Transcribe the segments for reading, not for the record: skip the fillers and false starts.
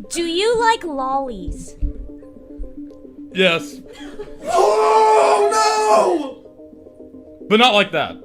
Do you like lollies? Yes. Oh no! But not like that.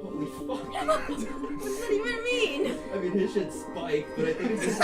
Holy fuck. What does that even mean? I mean, his shit spiked, but I think it's just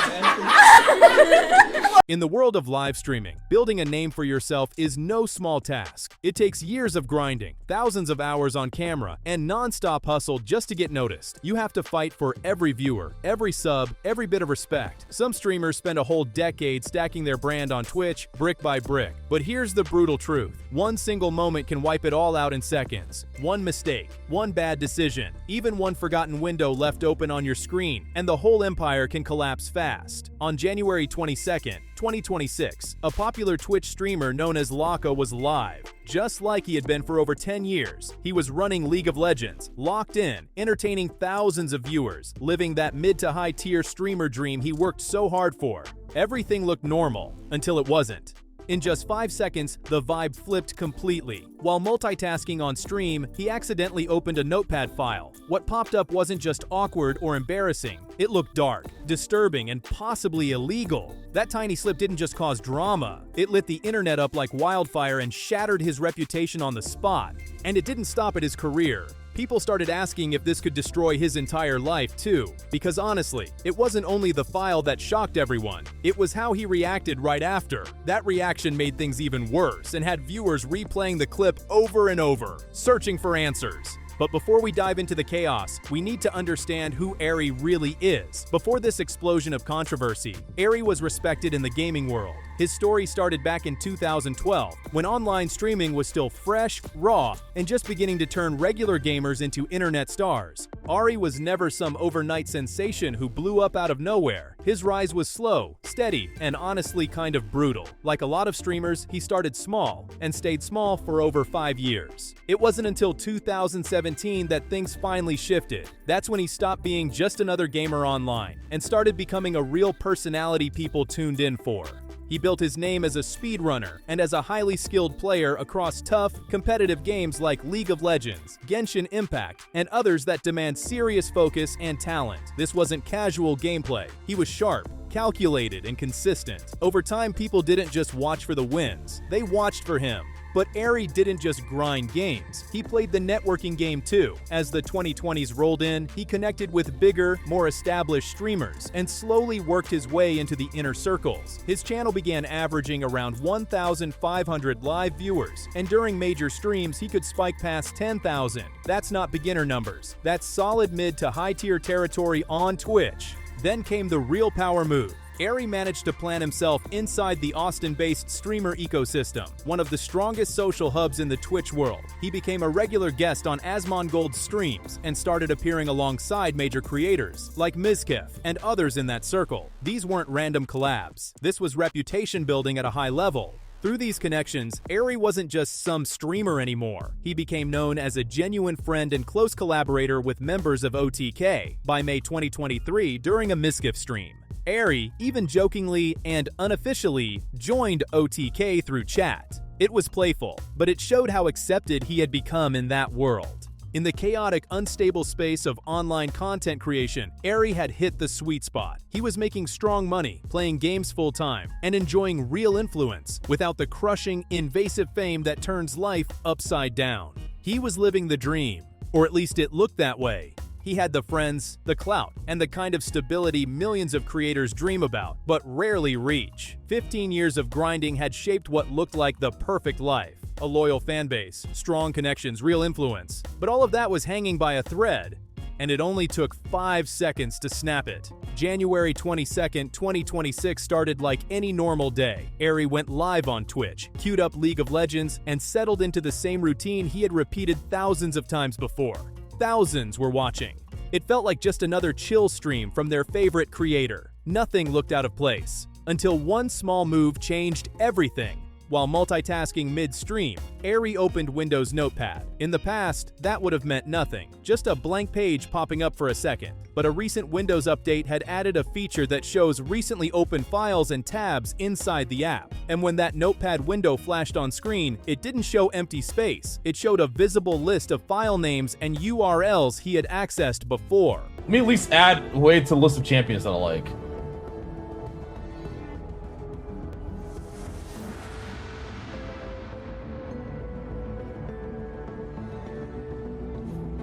In the world of live streaming, building a name for yourself is no small task. It takes years of grinding, thousands of hours on camera, and non-stop hustle just to get noticed. You have to fight for every viewer, every sub, every bit of respect. Some streamers spend a whole decade stacking their brand on Twitch, brick by brick. But here's the brutal truth. One single moment can wipe it all out in seconds. One mistake, one bad decision, even one forgotten window left open on your screen, and the whole empire can collapse fast. On January 22nd, 2026, a popular Twitch streamer known as Lacari was live. Just like he had been for over 10 years, he was running League of Legends, locked in, entertaining thousands of viewers, living that mid to high tier streamer dream he worked so hard for. Everything looked normal, until it wasn't. In just 5 seconds, the vibe flipped completely. While multitasking on stream, he accidentally opened a notepad file. What popped up wasn't just awkward or embarrassing. It looked dark, disturbing, and possibly illegal. That tiny slip didn't just cause drama. It lit the internet up like wildfire and shattered his reputation on the spot. And it didn't stop at his career. People started asking if this could destroy his entire life too. Because honestly, it wasn't only the file that shocked everyone, it was how he reacted right after. That reaction made things even worse and had viewers replaying the clip over and over, searching for answers. But before we dive into the chaos, we need to understand who Ari really is. Before this explosion of controversy, Ari was respected in the gaming world. His story started back in 2012, when online streaming was still fresh, raw, and just beginning to turn regular gamers into internet stars. Ari was never some overnight sensation who blew up out of nowhere. His rise was slow, steady, and honestly kind of brutal. Like a lot of streamers, he started small, and stayed small for over 5 years. It wasn't until 2017 that things finally shifted. That's when he stopped being just another gamer online, and started becoming a real personality people tuned in for. He built his name as a speedrunner and as a highly skilled player across tough, competitive games like League of Legends, Genshin Impact, and others that demand serious focus and talent. This wasn't casual gameplay. He was sharp, calculated, and consistent. Over time, people didn't just watch for the wins. They watched for him. But Ari didn't just grind games, he played the networking game too. As the 2020s rolled in, he connected with bigger, more established streamers and slowly worked his way into the inner circles. His channel began averaging around 1,500 live viewers, and during major streams he could spike past 10,000. That's not beginner numbers, that's solid mid to high tier territory on Twitch. Then came the real power move. Ari managed to plant himself inside the Austin-based streamer ecosystem, one of the strongest social hubs in the Twitch world. He became a regular guest on Asmongold's streams and started appearing alongside major creators like Mizkif and others in that circle. These weren't random collabs. This was reputation building at a high level. Through these connections, Ari wasn't just some streamer anymore. He became known as a genuine friend and close collaborator with members of OTK. By May 2023, during a Mizkif stream, Ari, even jokingly and unofficially, joined OTK through chat. It was playful, but it showed how accepted he had become in that world. In the chaotic, unstable space of online content creation, Ari had hit the sweet spot. He was making strong money, playing games full-time, and enjoying real influence without the crushing, invasive fame that turns life upside down. He was living the dream, or at least it looked that way. He had the friends, the clout, and the kind of stability millions of creators dream about, but rarely reach. 15 years of grinding had shaped what looked like the perfect life. A loyal fanbase, strong connections, real influence. But all of that was hanging by a thread, and it only took 5 seconds to snap it. January 22nd, 2026 started like any normal day. Ari went live on Twitch, queued up League of Legends, and settled into the same routine he had repeated thousands of times before. Thousands were watching. It felt like just another chill stream from their favorite creator. Nothing looked out of place, until one small move changed everything. While multitasking mid-stream, Ari opened Windows Notepad. In the past, that would have meant nothing, just a blank page popping up for a second. But a recent Windows update had added a feature that shows recently opened files and tabs inside the app. And when that Notepad window flashed on screen, it didn't show empty space. It showed a visible list of file names and URLs he had accessed before. Let me at least add a way to the list of champions that I like.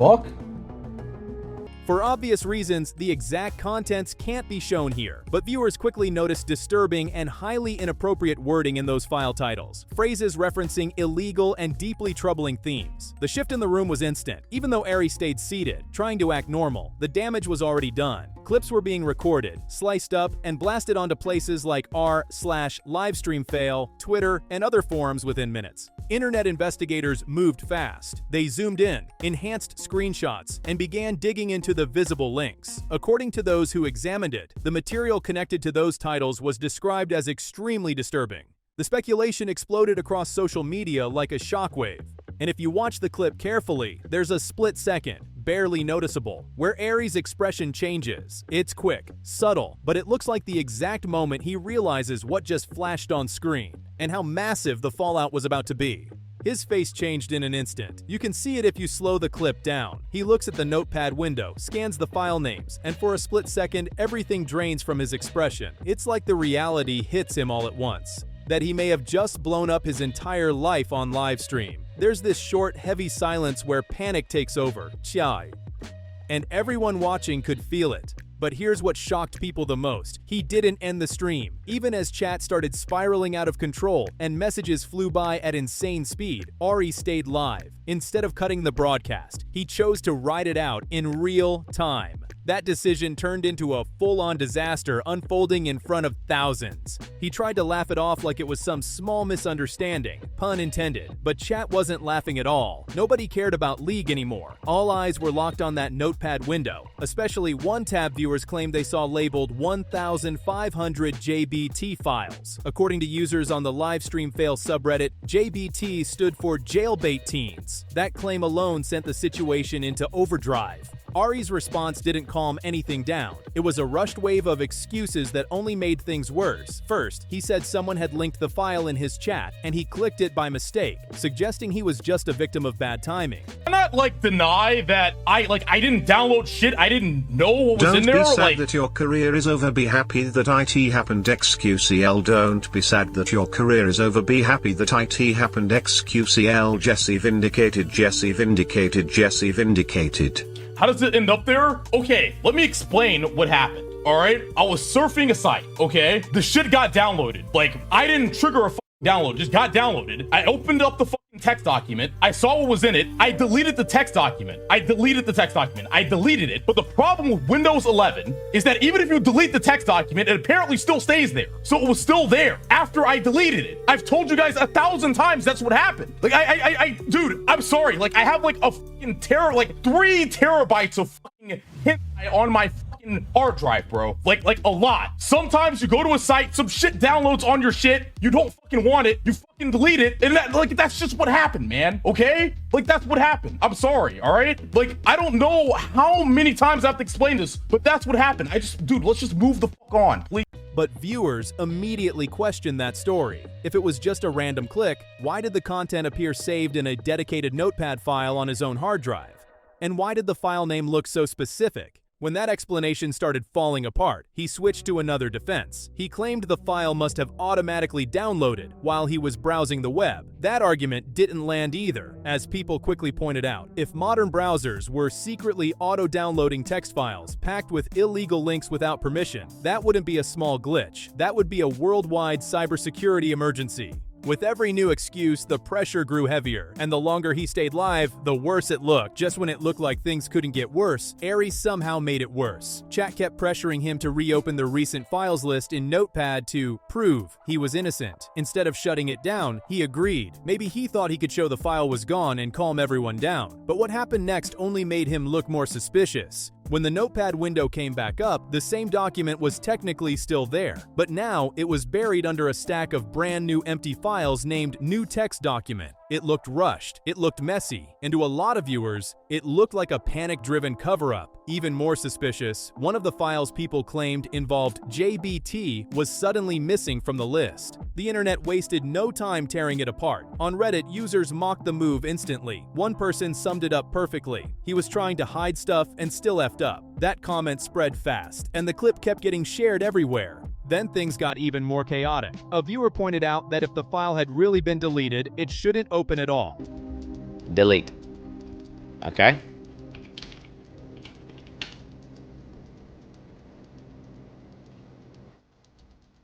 fuck? For obvious reasons, the exact contents can't be shown here, but viewers quickly noticed disturbing and highly inappropriate wording in those file titles, phrases referencing illegal and deeply troubling themes. The shift in the room was instant. Even though Ari stayed seated, trying to act normal, the damage was already done. Clips were being recorded, sliced up, and blasted onto places like r/livestream fail, Twitter, and other forums within minutes. Internet investigators moved fast. They zoomed in, enhanced screenshots, and began digging into the visible links. According to those who examined it, the material connected to those titles was described as extremely disturbing. The speculation exploded across social media like a shockwave. And if you watch the clip carefully, there's a split second, barely noticeable, where Ari's expression changes. It's quick, subtle, but it looks like the exact moment he realizes what just flashed on screen and how massive the fallout was about to be. His face changed in an instant. You can see it if you slow the clip down. He looks at the notepad window, scans the file names, and for a split second, everything drains from his expression. It's like the reality hits him all at once, that he may have just blown up his entire life on livestream. There's this short, heavy silence where panic takes over, chai, and everyone watching could feel it. But here's what shocked people the most. He didn't end the stream. Even as chat started spiraling out of control and messages flew by at insane speed, Ari stayed live. Instead of cutting the broadcast, he chose to ride it out in real time. That decision turned into a full-on disaster unfolding in front of thousands. He tried to laugh it off like it was some small misunderstanding, pun intended, but chat wasn't laughing at all. Nobody cared about League anymore. All eyes were locked on that notepad window. Especially one-tab viewers claimed they saw labeled 1,500 JBT files. According to users on the Livestream Fail subreddit, JBT stood for Jailbait Teens. That claim alone sent the situation into overdrive. Ari's response didn't calm anything down. It was a rushed wave of excuses that only made things worse. First, he said someone had linked the file in his chat, and he clicked it by mistake, suggesting he was just a victim of bad timing. I'm not deny that I didn't download shit. I didn't know what was in there. Don't be sad that your career is over. Be happy that IT happened. XQCL. Don't be sad that your career is over. Be happy that IT happened. XQCL. Jesse vindicated. Jesse vindicated. Jesse vindicated. How does it end up there? Okay, let me explain what happened. All right, I was surfing a site. Okay, the shit got downloaded. I didn't trigger a download, just got downloaded. I opened up the text document. I saw what was in it. I deleted the text document. I deleted it. But the problem with Windows 11 is that even if you delete the text document, it apparently still stays there. So it was still there after I deleted it. I've told you guys 1,000 times that's what happened. Dude, I'm sorry. I have a fucking 3 terabytes of fucking hentai on my hard drive, bro. A lot. Sometimes you go to a site, some shit downloads on your shit, you don't fucking want it, you fucking delete it, and that's just what happened, man. Okay? That's what happened. I'm sorry, all right? I don't know how many times I have to explain this, but that's what happened. Dude, let's just move the fuck on, please. But viewers immediately questioned that story. If it was just a random click, why did the content appear saved in a dedicated notepad file on his own hard drive? And why did the file name look so specific? When that explanation started falling apart, he switched to another defense. He claimed the file must have automatically downloaded while he was browsing the web. That argument didn't land either, as people quickly pointed out. If modern browsers were secretly auto-downloading text files packed with illegal links without permission, that wouldn't be a small glitch. That would be a worldwide cybersecurity emergency. With every new excuse, the pressure grew heavier, and the longer he stayed live, the worse it looked. Just when it looked like things couldn't get worse, Ari somehow made it worse. Chat kept pressuring him to reopen the recent files list in Notepad to prove he was innocent. Instead of shutting it down, he agreed. Maybe he thought he could show the file was gone and calm everyone down. But what happened next only made him look more suspicious. When the Notepad window came back up, the same document was technically still there, but now it was buried under a stack of brand new empty files named New Text Document. It looked rushed, it looked messy, and to a lot of viewers, it looked like a panic-driven cover-up. Even more suspicious, one of the files people claimed involved JBT was suddenly missing from the list. The internet wasted no time tearing it apart. On Reddit, users mocked the move instantly. One person summed it up perfectly. He was trying to hide stuff and still effed up. That comment spread fast, and the clip kept getting shared everywhere. Then things got even more chaotic. A viewer pointed out that if the file had really been deleted, it shouldn't open at all. Delete. Okay.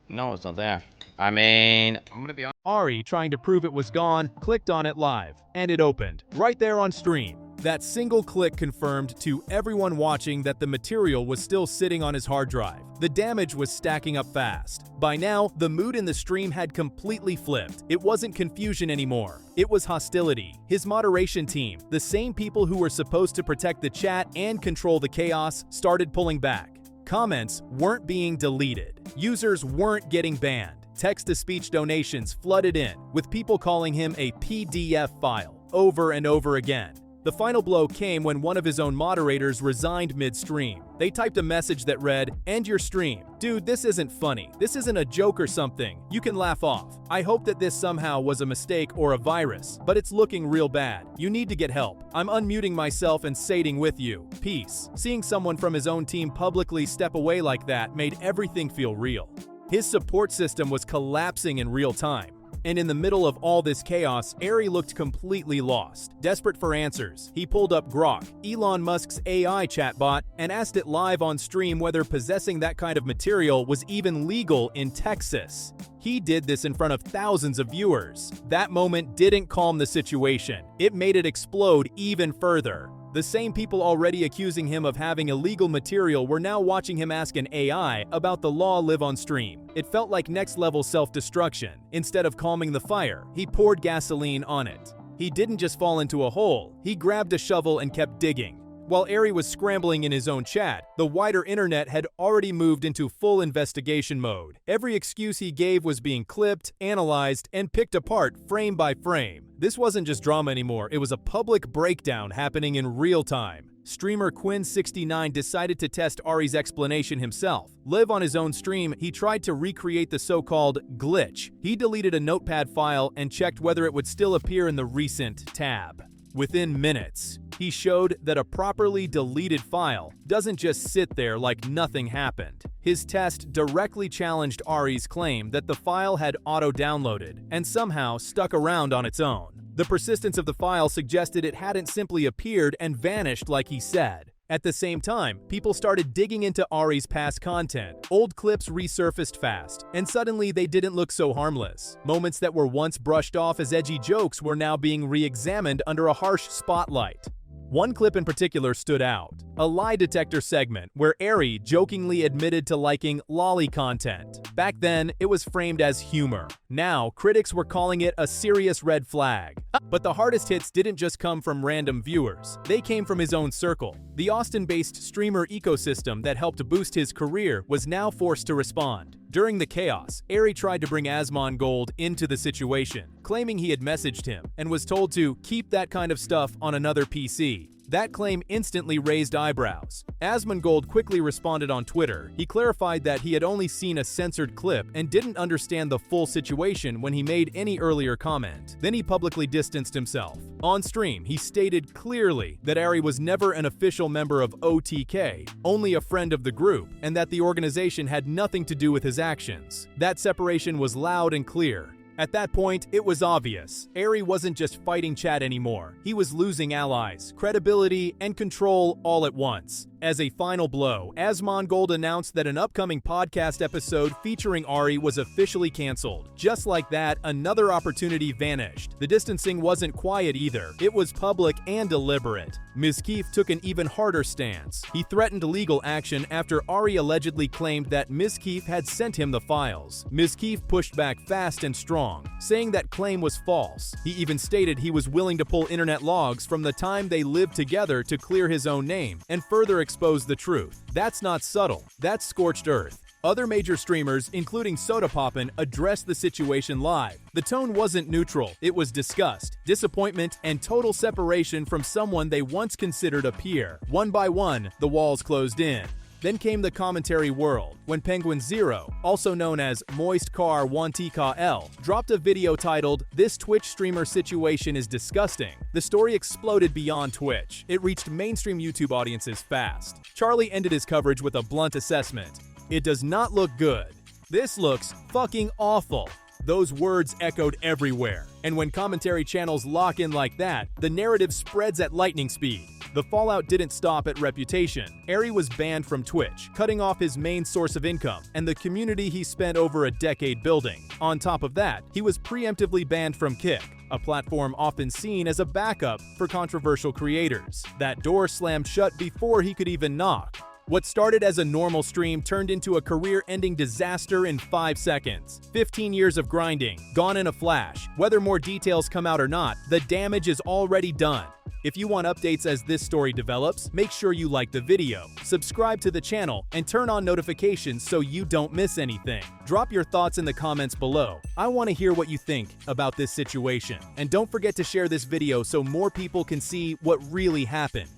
No, it's not there. I mean, I'm gonna be honest. Ari, trying to prove it was gone, clicked on it live, and it opened, right there on stream. That single click confirmed to everyone watching that the material was still sitting on his hard drive. The damage was stacking up fast. By now, the mood in the stream had completely flipped. It wasn't confusion anymore. It was hostility. His moderation team, the same people who were supposed to protect the chat and control the chaos, started pulling back. Comments weren't being deleted. Users weren't getting banned. Text-to-speech donations flooded in, with people calling him a PDF file over and over again. The final blow came when one of his own moderators resigned mid-stream. They typed a message that read, "End your stream. Dude, this isn't funny. This isn't a joke or something. You can laugh off. I hope that this somehow was a mistake or a virus, but it's looking real bad. You need to get help. I'm unmuting myself and sading with you. Peace." Seeing someone from his own team publicly step away like that made everything feel real. His support system was collapsing in real time. And in the middle of all this chaos, Ari looked completely lost. Desperate for answers, he pulled up Grok, Elon Musk's AI chatbot, and asked it live on stream whether possessing that kind of material was even legal in Texas. He did this in front of thousands of viewers. That moment didn't calm the situation. It made it explode even further. The same people already accusing him of having illegal material were now watching him ask an AI about the law live on stream. It felt like next-level self-destruction. Instead of calming the fire, he poured gasoline on it. He didn't just fall into a hole, he grabbed a shovel and kept digging. While Ari was scrambling in his own chat, the wider internet had already moved into full investigation mode. Every excuse he gave was being clipped, analyzed, and picked apart frame by frame. This wasn't just drama anymore, it was a public breakdown happening in real time. Streamer Quinn69 decided to test Ari's explanation himself. Live on his own stream, he tried to recreate the so-called glitch. He deleted a notepad file and checked whether it would still appear in the recent tab. Within minutes, he showed that a properly deleted file doesn't just sit there like nothing happened. His test directly challenged Ari's claim that the file had auto-downloaded and somehow stuck around on its own. The persistence of the file suggested it hadn't simply appeared and vanished like he said. At the same time, people started digging into Ari's past content. Old clips resurfaced fast, and suddenly they didn't look so harmless. Moments that were once brushed off as edgy jokes were now being re-examined under a harsh spotlight. One clip in particular stood out, a lie detector segment where Ari jokingly admitted to liking lolly content. Back then, it was framed as humor. Now, critics were calling it a serious red flag. But the hardest hits didn't just come from random viewers. They came from his own circle. The Austin-based streamer ecosystem that helped boost his career was now forced to respond. During the chaos, Ari tried to bring Asmongold into the situation, claiming he had messaged him and was told to keep that kind of stuff on another PC. That claim instantly raised eyebrows. Asmongold quickly responded on Twitter. He clarified that he had only seen a censored clip and didn't understand the full situation when he made any earlier comment. Then he publicly distanced himself. On stream, he stated clearly that Ari was never an official member of OTK, only a friend of the group, and that the organization had nothing to do with his actions. That separation was loud and clear. At that point, it was obvious. Ari wasn't just fighting chat anymore. He was losing allies, credibility, and control all at once. As a final blow, Asmongold announced that an upcoming podcast episode featuring Ari was officially canceled. Just like that, another opportunity vanished. The distancing wasn't quiet either. It was public and deliberate. Ms. Keefe took an even harder stance. He threatened legal action after Ari allegedly claimed that Ms. Keefe had sent him the files. Ms. Keefe pushed back fast and strong, saying that claim was false. He even stated he was willing to pull internet logs from the time they lived together to clear his own name and further expose the truth. That's not subtle, that's scorched earth. Other major streamers, including Sodapoppin, addressed the situation live. The tone wasn't neutral, it was disgust, disappointment, and total separation from someone they once considered a peer. One by one, the walls closed in. Then came the commentary world, when Penguin Zero, also known as Moist Car 1TKL, dropped a video titled, "This Twitch streamer situation is disgusting." The story exploded beyond Twitch. It reached mainstream YouTube audiences fast. Charlie ended his coverage with a blunt assessment. "It does not look good. This looks fucking awful." Those words echoed everywhere. And when commentary channels lock in like that, the narrative spreads at lightning speed. The fallout didn't stop at reputation. Ari was banned from Twitch, cutting off his main source of income and the community he spent over a decade building. On top of that, he was preemptively banned from Kick, a platform often seen as a backup for controversial creators. That door slammed shut before he could even knock. What started as a normal stream turned into a career-ending disaster in 5 seconds. 15 years of grinding, gone in a flash. Whether more details come out or not, the damage is already done. If you want updates as this story develops, make sure you like the video, subscribe to the channel, and turn on notifications so you don't miss anything. Drop your thoughts in the comments below. I want to hear what you think about this situation. And don't forget to share this video so more people can see what really happened.